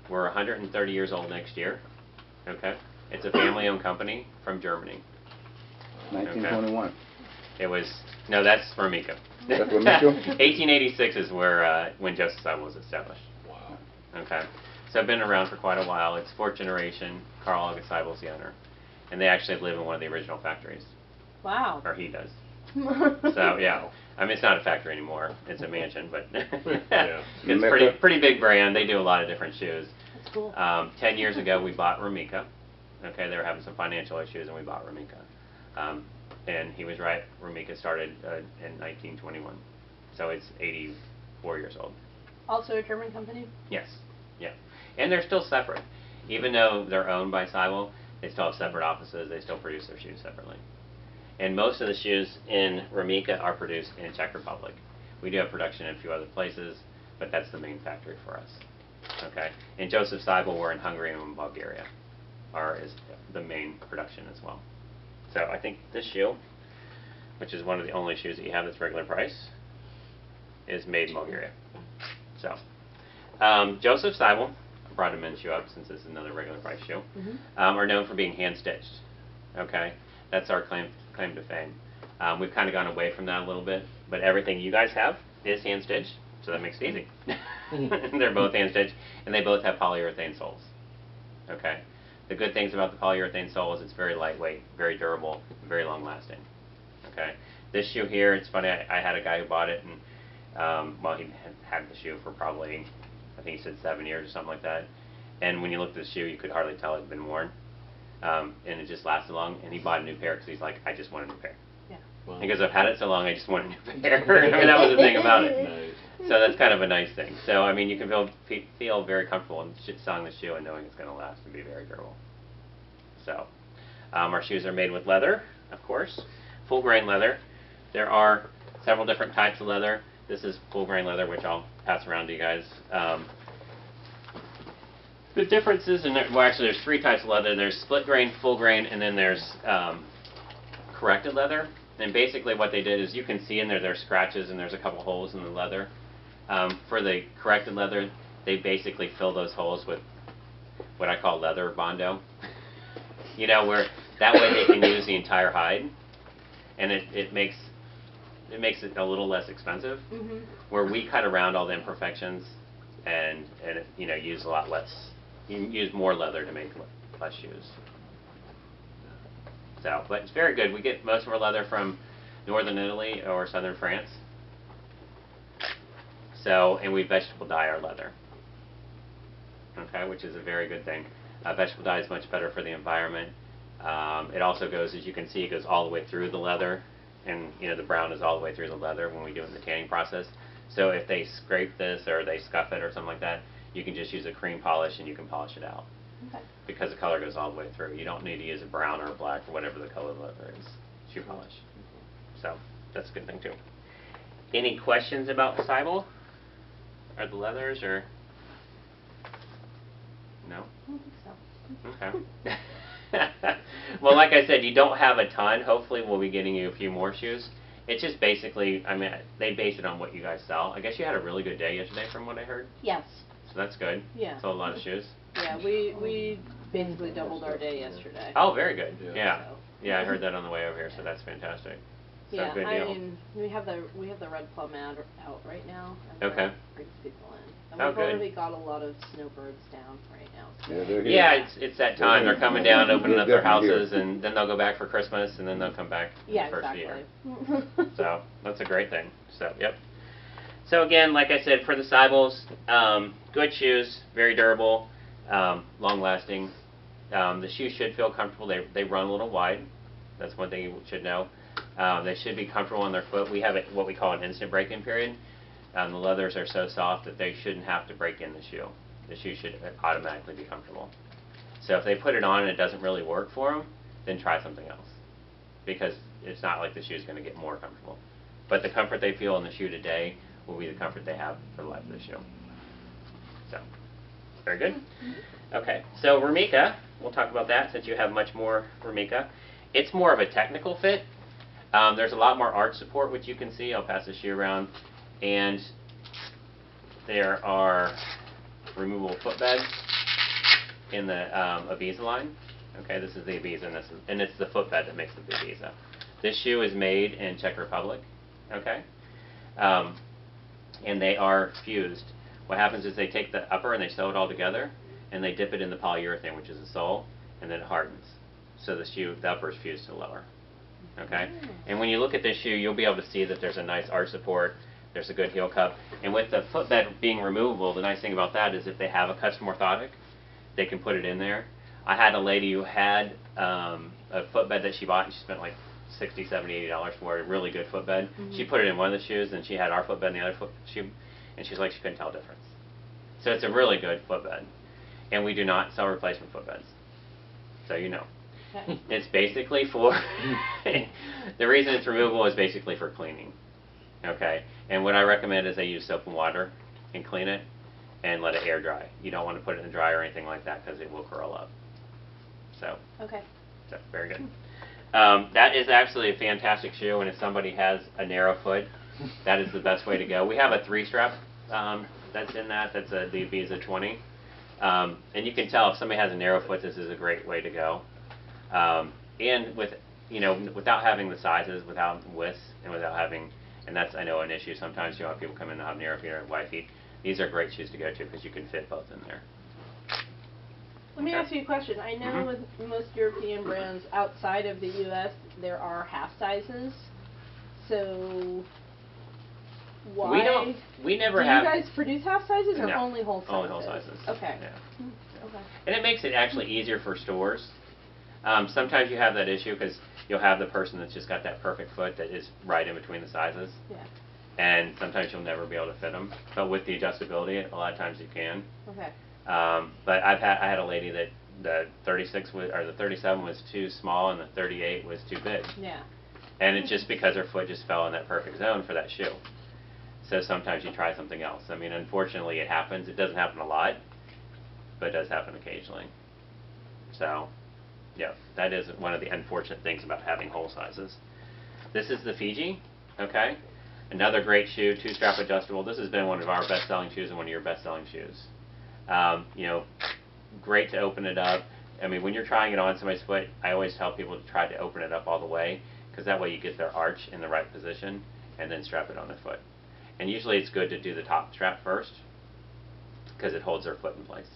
We're 130 years old next year. Okay. It's a family-owned company from Germany. 1921. It was, no, that's Romika. That's Romika? 1886 is where when Josef Seibel was established. Wow. Okay. So I've been around for quite a while. It's fourth generation. Carl August Seibel's the owner. And they actually live in one of the original factories. Wow. Or he does. So, yeah. I mean, it's not a factory anymore. It's a mansion, but Yeah. it's pretty big brand. They do a lot of different shoes. That's cool. 10 years ago, we bought Romika. Okay, they were having some financial issues, and we bought Romika. And he was right. Romika started in 1921. So it's 84 years old. Also a German company? Yes. Yeah. And they're still separate. Even though they're owned by Seibel, they still have separate offices. They still produce their shoes separately. And most of the shoes in Romika are produced in Czech Republic. We do have production in a few other places, but that's the main factory for us. Okay. And Josef Seibel, we're in Hungary and in Bulgaria, is the main production as well. So I think this shoe, which is one of the only shoes that you have that's regular price, is made in Bulgaria. So Josef Seibel, I brought a men's shoe up since this is another regular price shoe, are known for being hand stitched. Okay, that's our claim to fame. We've kind of gone away from that a little bit, but everything you guys have is hand stitched, so that makes it easy. They're both hand stitched, and they both have polyurethane soles. Okay. The good things about the polyurethane sole is it's very lightweight, very durable, very long lasting. Okay. This shoe here, it's funny, I had a guy who bought it, and well, he had the shoe for probably, I think he said 7 years or something like that. And when you looked at the shoe, you could hardly tell it had been worn. And it just lasted long, and he bought a new pair because he's like, I just want a new pair. Yeah. Wow. Because I've had it so long, I just want a new pair. I mean, that was the thing about it. Nice. So that's kind of a nice thing. So, I mean, you can feel very comfortable in selling the shoe and knowing it's going to last and be very durable. So, our shoes are made with leather, of course, full grain leather. There are several different types of leather. This is full grain leather, which I'll pass around to you guys. The differences in well, actually, there's 3 types of leather. There's split grain, full grain, and then there's corrected leather. And basically, what they did is you can see in there there's scratches and there's a couple holes in the leather. For the corrected leather, they basically fill those holes with what I call leather bondo. You know, where that way they can use the entire hide, and it makes it a little less expensive. Where we cut around all the imperfections and you know, use a lot less. You use more leather to make less shoes. So, but it's very good. We get most of our leather from northern Italy or southern France. So, and we vegetable dye our leather. Okay, which is a very good thing. Vegetable dye is much better for the environment. It also goes, as you can see, it goes all the way through the leather, and you know the brown is all the way through the leather when we do it in the tanning process. So if they scrape this or they scuff it or something like that, you can just use a cream polish and you can polish it out. Okay. Because the color goes all the way through. You don't need to use a brown or a black or whatever the color of the leather is. Shoe polish. So that's a good thing too. Any questions about Seibel? Or the leathers, or no? I don't think so. Okay. Well, like I said, you don't have a ton. Hopefully we'll be getting you a few more shoes. It's just basically, I mean, they base it on what you guys sell. I guess you had a really good day yesterday from what I heard. Yes. So that's good. Yeah. Sold a lot of shoes. Yeah, we basically doubled our day yesterday. Oh, very good. Yeah. Yeah. So. Yeah, I heard that on the way over here, so that's fantastic. So Yeah, good I deal. mean, we have the Red Plum ad out right now. And Okay. that brings people in. And Oh, we've good. already got a lot of snowbirds down right now. So. Yeah, they're here. Yeah, it's that time. They're coming down, opening They're up their definitely houses, here. and then they'll go back for Christmas, and then they'll come back Yeah, the first exactly. year. So that's a great thing. So yep. So again, like I said, for the Seibels, good shoes, very durable, long lasting. The shoes should feel comfortable. They run a little wide. That's one thing you should know. They should be comfortable on their foot. We have what we call an instant break-in period. The leathers are so soft that they shouldn't have to break in the shoe. The shoe should automatically be comfortable. So if they put it on and it doesn't really work for them, then try something else. Because it's not like the shoe is going to get more comfortable. But the comfort they feel in the shoe today will be the comfort they have for the life of the shoe. So, very good. Okay, so Romika, we'll talk about that since you have much more Romika. It's more of a technical fit. There's a lot more arch support, which you can see. I'll pass the shoe around. And there are removable footbed in the Ibiza line. Okay, this is the Ibiza, and it's the footbed that makes the Ibiza. This shoe is made in Czech Republic. Okay, and they are fused. What happens is they take the upper and they sew it all together, and they dip it in the polyurethane, which is the sole, and then it hardens. So the upper is fused to the lower. Okay, and when you look at this shoe, you'll be able to see that there's a nice arch support. There's a good heel cup, and with the footbed being removable, the nice thing about that is if they have a custom orthotic, they can put it in there. I had a lady who had a footbed that she bought, and she spent like $60, $70, $80 for a really good footbed. She put it in one of the shoes, and she had our footbed in the other shoe, and she's like, she couldn't tell the difference. So it's a really good footbed, and we do not sell replacement footbeds, so you know. Okay. It's basically for, the reason it's removable is basically for cleaning. Okay, and what I recommend is they use soap and water and clean it and let it air dry. You don't want to put it in the dryer or anything like that because it will curl up. So, Okay. so very good. That is actually a fantastic shoe, and if somebody has a narrow foot, that is the best way to go. We have a 3-strap that's in that. That's the Ibiza 20. And you can tell if somebody has a narrow foot, this is a great way to go. And with, without having the sizes, without widths, and without having, and that's, I know, an issue sometimes. You have people come in and have narrow feet or wide feet. These are great shoes to go to because you can fit both in there. Let me ask you a question. I know with most European brands outside of the U.S., there are half sizes. So why? We never do have. Do you guys produce half sizes or No, only whole sizes? only whole sizes. Okay. Yeah. Okay. And it makes it actually easier for stores. Sometimes you have that issue because you'll have the person that's just got that perfect foot that is right in between the sizes. Yeah. And sometimes you'll never be able to fit them. But with the adjustability, a lot of times you can. Okay. But I had a lady that the 36 was, or the 37 was too small and the 38 was too big. Yeah. And it's just because her foot just fell in that perfect zone for that shoe. So sometimes you try something else. I mean, unfortunately, it happens. It doesn't happen a lot, but it does happen occasionally. So, yeah, that is one of the unfortunate things about having whole sizes. This is the Fiji, okay? Another great shoe, 2-strap adjustable. This has been one of our best-selling shoes and one of your best-selling shoes. Great to open it up. I mean, when you're trying it on somebody's foot, I always tell people to try to open it up all the way, because that way you get their arch in the right position and then strap it on their foot. And usually it's good to do the top strap first, because it holds their foot in place.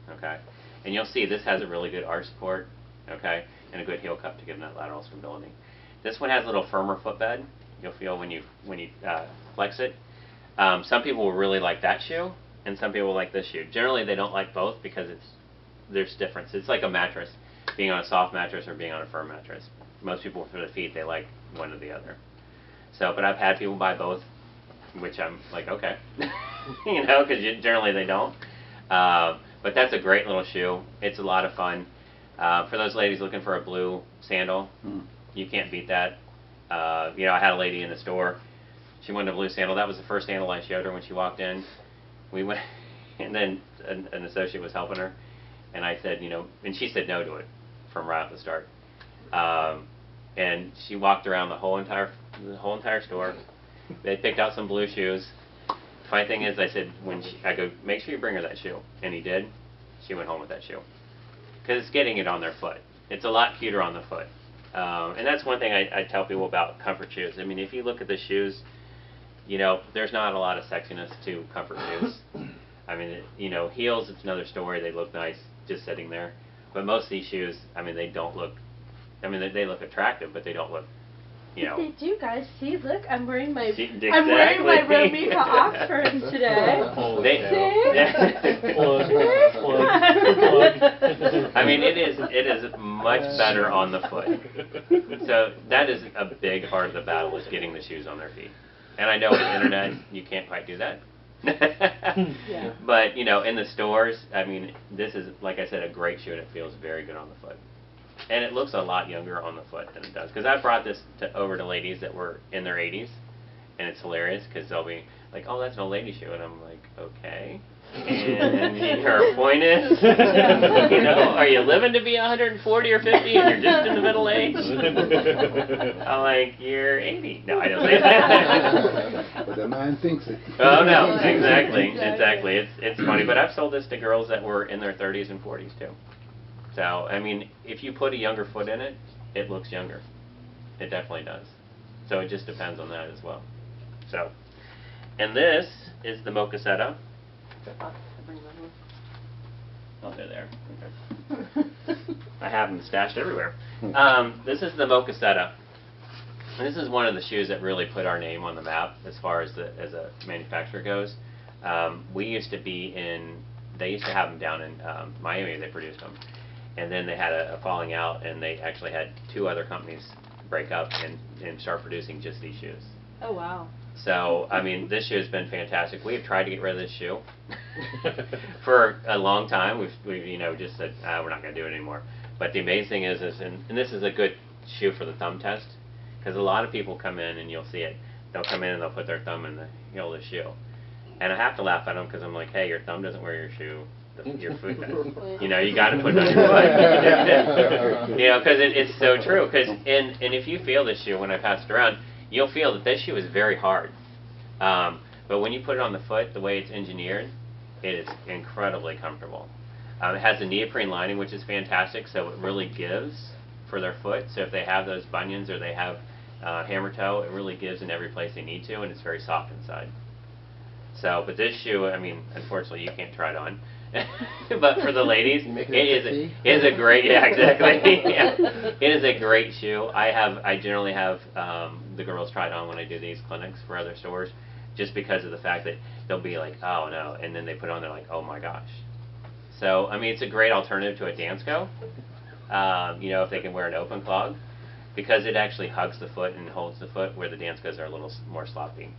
Okay? And you'll see this has a really good arch support, okay, and a good heel cup to give them that lateral stability. This one has a little firmer footbed. You'll feel when you flex it. Some people will really like that shoe, and some people will like this shoe. Generally, they don't like both because there's difference. It's like a mattress, being on a soft mattress or being on a firm mattress. Most people for the feet, they like one or the other. So, but I've had people buy both, which I'm like, okay, because generally they don't. But that's a great little shoe. It's a lot of fun. For those ladies looking for a blue sandal, you can't beat that. I had a lady in the store. She wanted a blue sandal. That was the first sandal I showed her when she walked in. We went, and then an associate was helping her, and I said, and she said no to it from right off the start. And she walked around the whole entire store. They picked out some blue shoes. Funny thing is, I said, I go, make sure you bring her that shoe, and he did. She went home with that shoe because it's getting it on their foot. It's a lot cuter on the foot. And that's one thing I tell people about comfort shoes. I mean, if you look at the shoes, there's not a lot of sexiness to comfort shoes. I mean, heels, it's another story. They look nice just sitting there. But most of these shoes, I mean, they don't look, they look attractive, but they don't look, They do, guys. See, look, I'm wearing my Exactly. I'm wearing my Romika Oxford today. I mean, it is much better on the foot. So that is a big part of the battle, is getting the shoes on their feet. And I know with the internet you can't quite do that. Yeah. But in the stores, I mean, this is, like I said, a great shoe, and it feels very good on the foot. And it looks a lot younger on the foot than it does. Because I brought this over to ladies that were in their 80s, and it's hilarious because they'll be like, "Oh, that's an old lady shoe," and I'm like, "Okay." And her point is, you know, are you living to be 140 or 50 and you're just in the middle age? I'm like, you're 80. No, I don't say that. But the man thinks it. Oh no, exactly. It's funny, but I've sold this to girls that were in their 30s and 40s too. So, I mean, if you put a younger foot in it, it looks younger. It definitely does. So it just depends on that as well. So, and this is the Mochassetta. Oh, they're there. Okay. I have them stashed everywhere. This is the Mochassetta. This is one of the shoes that really put our name on the map as far as a manufacturer goes. We used to be in, they used to have them down in Miami, they produced them. And then they had a falling out, and they actually had 2 other companies break up and start producing just these shoes. Oh, wow. So, I mean, this shoe has been fantastic. We have tried to get rid of this shoe for a long time. We've you know, just said, we're not going to do it anymore. But the amazing thing is and this is a good shoe for the thumb test, because a lot of people come in, and you'll see it. They'll come in and they'll put their thumb in the heel of the shoe. And I have to laugh at them, because I'm like, hey, your thumb doesn't wear your shoe. Your foot does. You know, you got to put it on your foot. You know, because it's so true. And if you feel this shoe, when I pass it around, you'll feel that this shoe is very hard. But when you put it on the foot, the way it's engineered, it is incredibly comfortable. It has a neoprene lining, which is fantastic, so it really gives for their foot. So if they have those bunions or they have hammer toe, it really gives in every place they need to, and it's very soft inside. So, but this shoe, I mean, unfortunately, you can't try it on. But for the ladies, it is a great, yeah, exactly. Yeah. It is a great shoe. I generally have the girls try it on when I do these clinics for other stores, just because of the fact that they'll be like, oh no, and then they put it on, they're like, oh my gosh. So, I mean, it's a great alternative to a Dansko, you know, if they can wear an open clog, because it actually hugs the foot and holds the foot, where the Danskos are a little more sloppy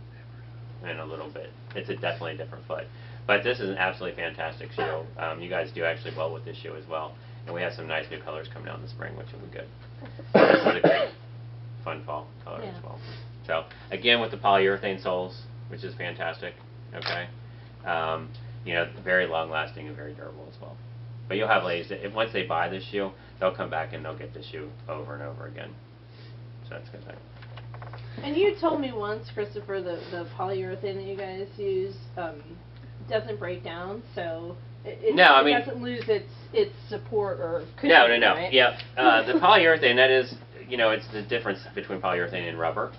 and a little bit. It's definitely a different foot. But this is an absolutely fantastic shoe. You guys do actually well with this shoe as well. And we have some nice new colors coming out in the spring, which will be good. This is a great, fun fall color as well. So, again, with the polyurethane soles, which is fantastic, okay? You know, very long-lasting and very durable as well. But you'll have ladies that, once they buy this shoe, they'll come back and they'll get this shoe over and over again. So that's a good thing. And you told me once, Christopher, the polyurethane that you guys use doesn't break down, so it doesn't lose its support or cushion, No. right? Yeah, the polyurethane, that is, you know, it's the difference between polyurethane and rubber.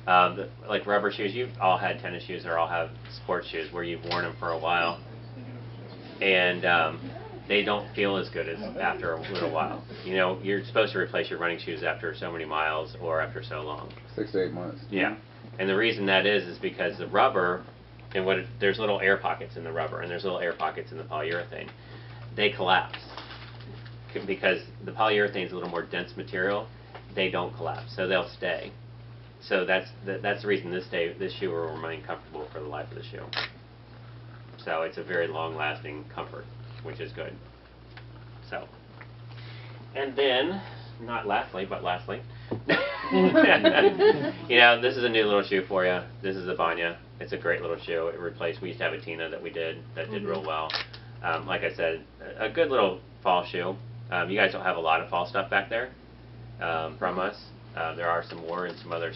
Like rubber shoes, you've all had tennis shoes or all have sports shoes where you've worn them for a while, and they don't feel as good as after a little while. You know, you're supposed to replace your running shoes after so many miles or after so long. 6 to 8 months. Yeah, and the reason that is because the rubber, and there's little air pockets in the rubber, and there's little air pockets in the polyurethane. They collapse because the polyurethane is a little more dense material. They don't collapse, so they'll stay. So that's the reason this shoe will remain comfortable for the life of the shoe. So it's a very long-lasting comfort, which is good. So, and then, not lastly, but lastly, you know, this is a new little shoe for you. This is a Banya. It's a great little shoe. It replaced, we used to have a Tina that we did real well. Like I said, a good little fall shoe. You guys don't have a lot of fall stuff back there from us. There are some more in some other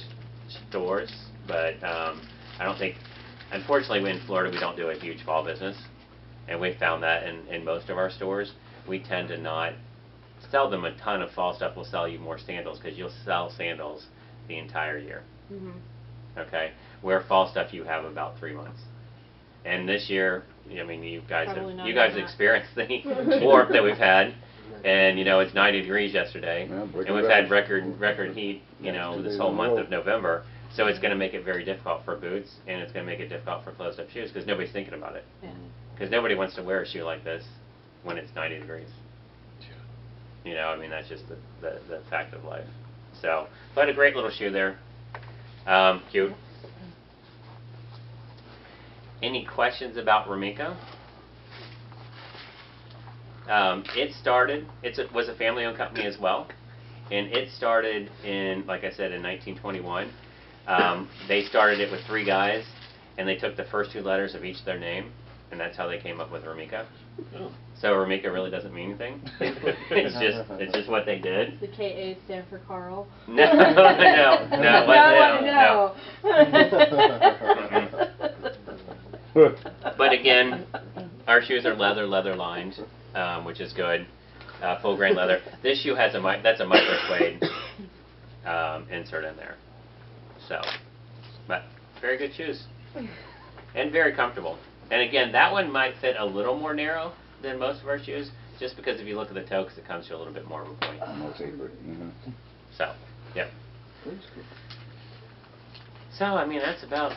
stores, but I don't think, unfortunately, in Florida we don't do a huge fall business, and we found that in most of our stores we tend to not sell them a ton of fall stuff. We'll sell you more sandals, because you'll sell sandals the entire year. Okay, where fall stuff you have about 3 months. And this year, I mean, you guys experienced the warmth that we've had, and you know, it's 90 degrees yesterday, and we've had record heat, you know, this whole month of November. So it's going to make it very difficult for boots, and it's going to make it difficult for closed-up shoes, because nobody's thinking about it. Because nobody wants to wear a shoe like this when it's 90 degrees. You know, I mean, that's just the fact of life. So, but a great little shoe there. Cute. Any questions about Romika? It was a family-owned company as well, and it started in, like I said, in 1921. They started it with 3 guys, and they took the first 2 letters of each their name, and that's how they came up with Romika. Oh. So Romika really doesn't mean anything. it's just what they did. The KA stand for Carl. No, no, no. I No. But again, our shoes are leather lined, which is good. Full grain leather. This shoe has that's a micro suede insert in there. So, but very good shoes and very comfortable. And again, that one might fit a little more narrow than most of our shoes, just because if you look at the toe, 'cause it comes to a little bit more of a point. More tapered. So, yep. So, I mean, that's about.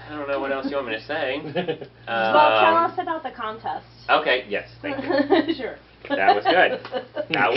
I don't know what else you want me to say. Well, tell us about the contest. Okay. Yes. Thank you. Sure. That was good. That